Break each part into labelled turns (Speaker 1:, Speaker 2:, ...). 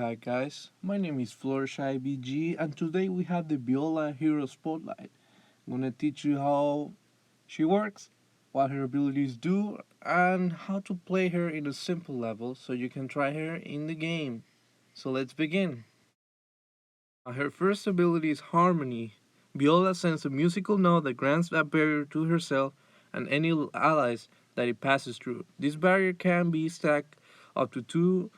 Speaker 1: back, guys. My name is Flourish IBG, and today we have the Viola Hero Spotlight. I'm gonna teach you how she works, what her abilities do, and how to play her in a simple level so you can try her in the game. So let's begin. Her first ability is Harmony. Viola sends a musical note that grants that barrier to herself and any allies that it passes through. This barrier can be stacked up to two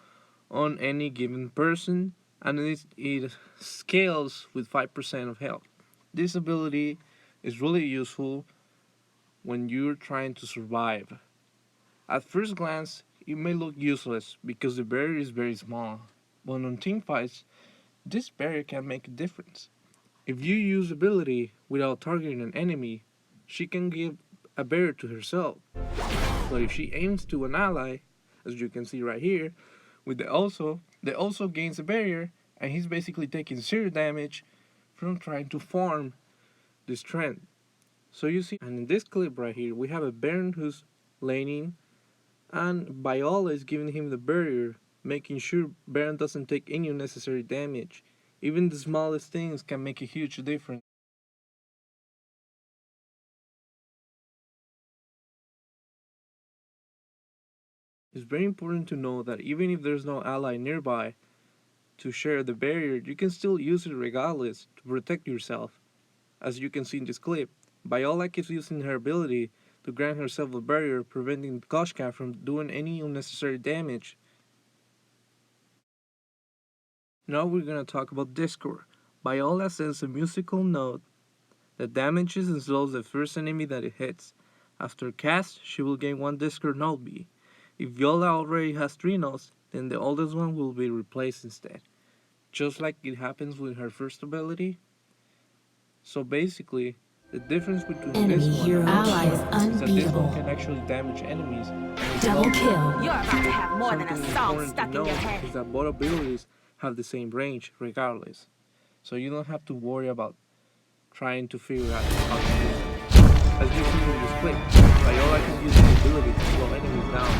Speaker 1: on any given person, and it scales with 5% of health. This ability is really useful when you're trying to survive. At first glance, it may look useless because the barrier is very small, but on team fights, this barrier can make a difference. If you use ability without targeting an enemy, she can give a barrier to herself. But if she aims to an ally, as you can see right here, with the also gains a barrier, and he's basically taking zero damage from trying to farm this trend. So you see, and in this clip right here, we have a Baron who's laning, and Viola is giving him the barrier, making sure Baron doesn't take any unnecessary damage. Even the smallest things can make a huge difference. It's very important to know that even if there's no ally nearby to share the barrier, you can still use it regardless to protect yourself. As you can see in this clip, Viola keeps using her ability to grant herself a barrier, preventing Koshka from doing any unnecessary damage. Now we're gonna talk about Discord. Viola sends a musical note that damages and slows the first enemy that it hits. After cast, she will gain one Discord note B. If Viola already has 3 notes, then the oldest one will be replaced instead, just like it happens with her first ability. So basically, the difference between
Speaker 2: Enemy
Speaker 1: this one
Speaker 2: hero
Speaker 1: and this
Speaker 2: ally is
Speaker 1: one is that this
Speaker 2: unbeatable.
Speaker 1: one can actually damage enemies.
Speaker 2: Double kill.
Speaker 3: You're about to have more than
Speaker 1: Something
Speaker 3: a song
Speaker 1: important
Speaker 3: stuck
Speaker 1: to
Speaker 3: in your
Speaker 1: note
Speaker 3: head.
Speaker 1: is that both abilities have the same range regardless. So you don't have to worry about trying to figure out how to use it. As you see in this clip, Viola can use the ability to slow enemies down.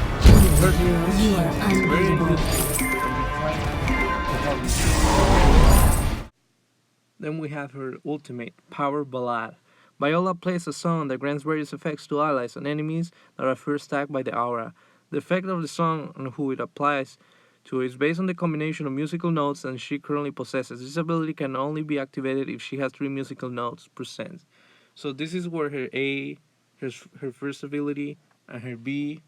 Speaker 1: Personally,
Speaker 2: You are
Speaker 1: it's very
Speaker 2: unbeatable.
Speaker 1: useful when you're trying to help you. Then we have her ultimate, Power Ballad. Viola plays a song that grants various effects to allies and enemies that are first tagged by the aura. The effect of the song and who it applies to is based on the combination of musical notes that she currently possesses. This ability can only be activated if she has 3 musical notes %. So this is where her A, her first ability, and her B,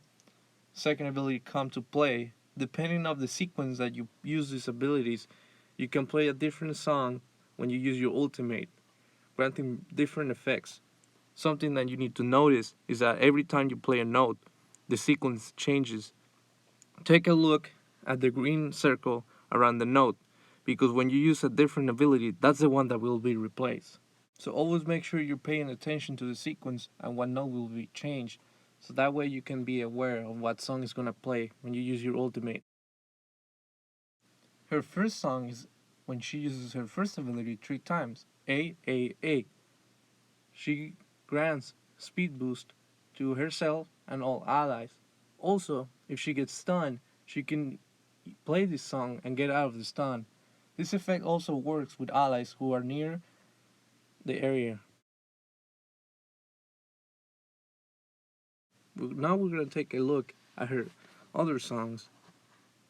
Speaker 1: second ability come to play. Depending on the sequence that you use these abilities, you can play a different song when you use your ultimate, granting different effects. Something that you need to notice is that every time you play a note, the sequence changes. Take a look at the green circle around the note, because when you use a different ability, that's the one that will be replaced. So always make sure you're paying attention to the sequence and what note will be changed, so that way you can be aware of what song is gonna play when you use your ultimate. Her first song is when she uses her first ability 3 times, A. She grants speed boost to herself and all allies. Also, if she gets stunned, she can play this song and get out of the stun. This effect also works with allies who are near the area. Now we're going to take a look at her other songs.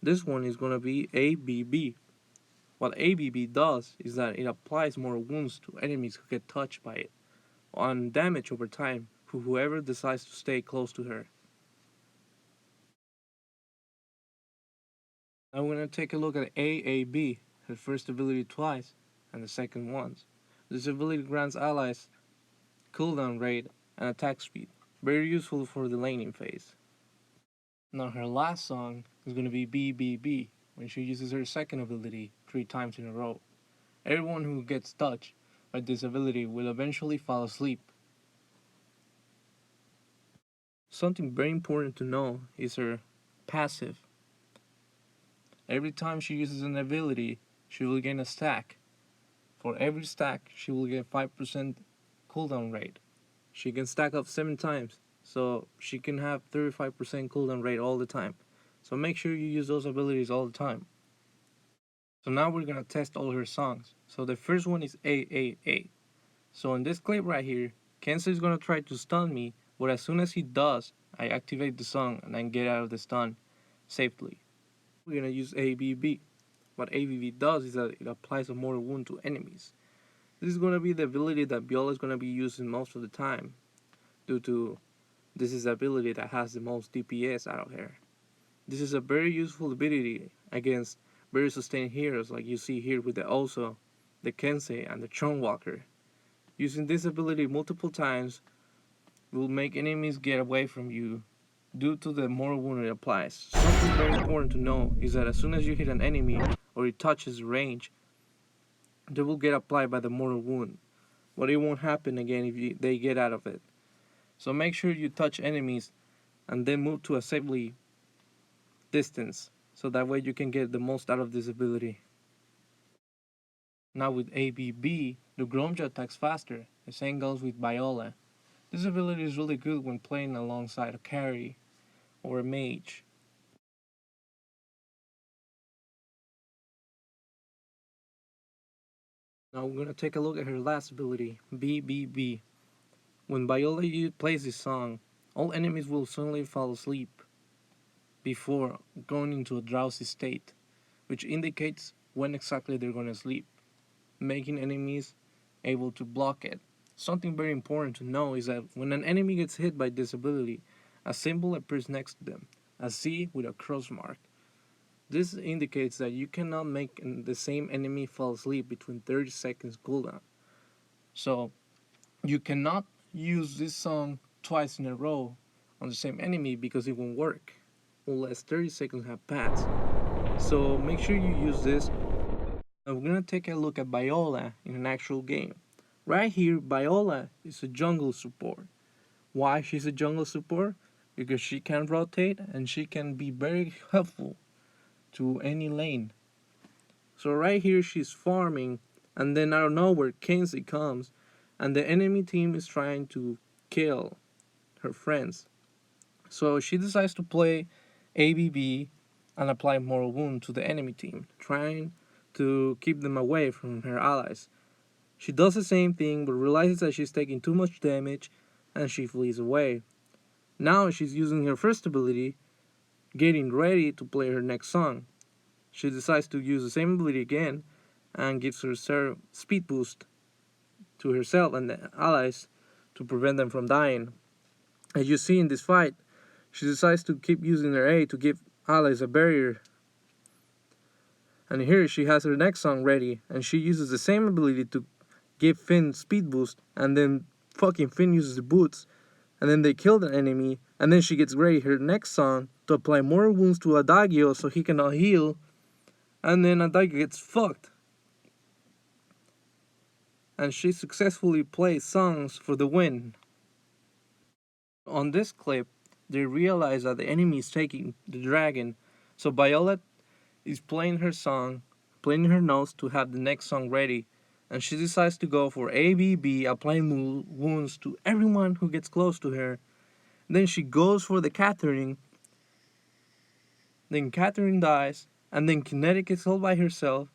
Speaker 1: This one is going to be ABB. What ABB does is that it applies more wounds to enemies who get touched by it, on damage over time for whoever decides to stay close to her. Now we're going to take a look at AAB, her first ability twice, and the second once. This ability grants allies cooldown rate and attack speed, very useful for the laning phase. Now her last song is going to be BBB, when she uses her second ability 3 times in a row. Everyone who gets touched by this ability will eventually fall asleep. Something very important to know is her passive. Every time she uses an ability, she will gain a stack. For every stack, she will get 5% cooldown rate. She can stack up 7 times, so she can have 35% cooldown rate all the time. So make sure you use those abilities all the time. So now we're gonna test all her songs. So the first one is A. So in this clip right here, Kenzo is gonna try to stun me, but as soon as he does, I activate the song and then get out of the stun safely. We're gonna use ABB. What ABB does is that it applies a mortal wound to enemies. This is gonna be the ability that Viola is gonna be using most of the time, due to this is the ability that has the most DPS out of here. This is a very useful ability against very sustained heroes like you see here with the Oso, the Kensei, and the Chunwalker. Using this ability multiple times will make enemies get away from you due to the mortal wound it applies. Something very important to know is that as soon as you hit an enemy or it touches range, they will get applied by the mortal wound, but it won't happen again if they get out of it. So make sure you touch enemies and then move to a safely distance, so that way you can get the most out of this ability. Now with ABB, the Gromja attacks faster. The same goes with Viola. This ability is really good when playing alongside a carry or a mage. Now we're gonna take a look at her last ability, BBB. When Viola plays this song, all enemies will suddenly fall asleep before going into a drowsy state, which indicates when exactly they're gonna sleep, making enemies able to block it. Something very important to know is that when an enemy gets hit by this ability, a symbol appears next to them, a Z with a cross mark. This indicates that you cannot make the same enemy fall asleep between 30 seconds cooldown. So you cannot use this song twice in a row on the same enemy because it won't work unless 30 seconds have passed. So make sure you use this. Now we're gonna take a look at Viola in an actual game. Right here, Viola is a jungle support. Why she's a jungle support? Because she can rotate and she can be very helpful to any lane. So right here she's farming, and then out of nowhere Kenzie comes and the enemy team is trying to kill her friends. So she decides to play ABB and apply mortal wound to the enemy team, trying to keep them away from her allies. She does the same thing but realizes that she's taking too much damage and she flees away. Now she's using her first ability, getting ready to play her next song. She decides to use the same ability again and gives her speed boost to herself and the allies to prevent them from dying. As you see in this fight, she decides to keep using her A to give allies a barrier. And here she has her next song ready, and she uses the same ability to give Finn speed boost, and then fucking Finn uses the boots, and then they kill the enemy, and then she gets ready her next song to apply more wounds to Adagio so he cannot heal, and then Adagio gets fucked. And she successfully plays songs for the win. On this clip, they realize that the enemy is taking the dragon, so Viola is playing her song, playing her notes to have the next song ready, and she decides to go for ABB, applying wounds to everyone who gets close to her. Then she goes for the Catherine, then Catherine dies, and then Kinetic is held by herself.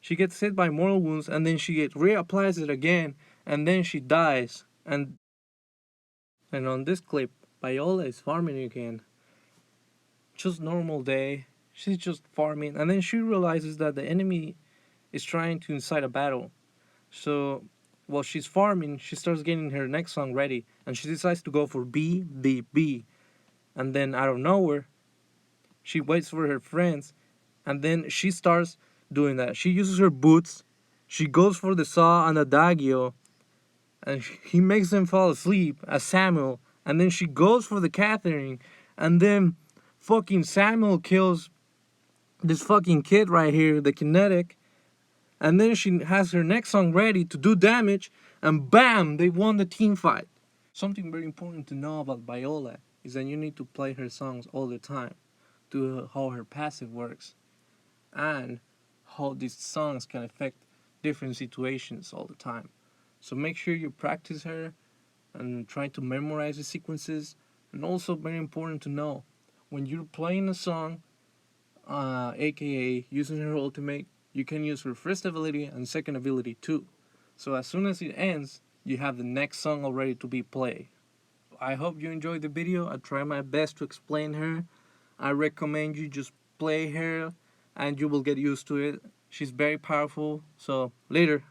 Speaker 1: She gets hit by mortal wounds, and then she reapplies it again, and then she dies. And on this clip, Viola is farming again. Just normal day. She's just farming, and then she realizes that the enemy is trying to incite a battle. So while she's farming, she starts getting her next song ready, and she decides to go for BBB. And then out of nowhere, she waits for her friends, and then she starts doing that. She uses her boots, she goes for the saw and Adagio, and he makes them fall asleep as Samuel, and then she goes for the Catherine, and then fucking Samuel kills this fucking kid right here, the Kinetic, and then she has her next song ready to do damage, and bam, they won the team fight. Something very important to know about Viola is that you need to play her songs all the time, to how her passive works, and how these songs can affect different situations all the time. So make sure you practice her and try to memorize the sequences. And also very important to know, when you're playing a song, aka using her ultimate, you can use her first ability and second ability too. So as soon as it ends, you have the next song already to be played. I hope you enjoyed the video. I try my best to explain her. I recommend you just play her and you will get used to it. She's very powerful. So later.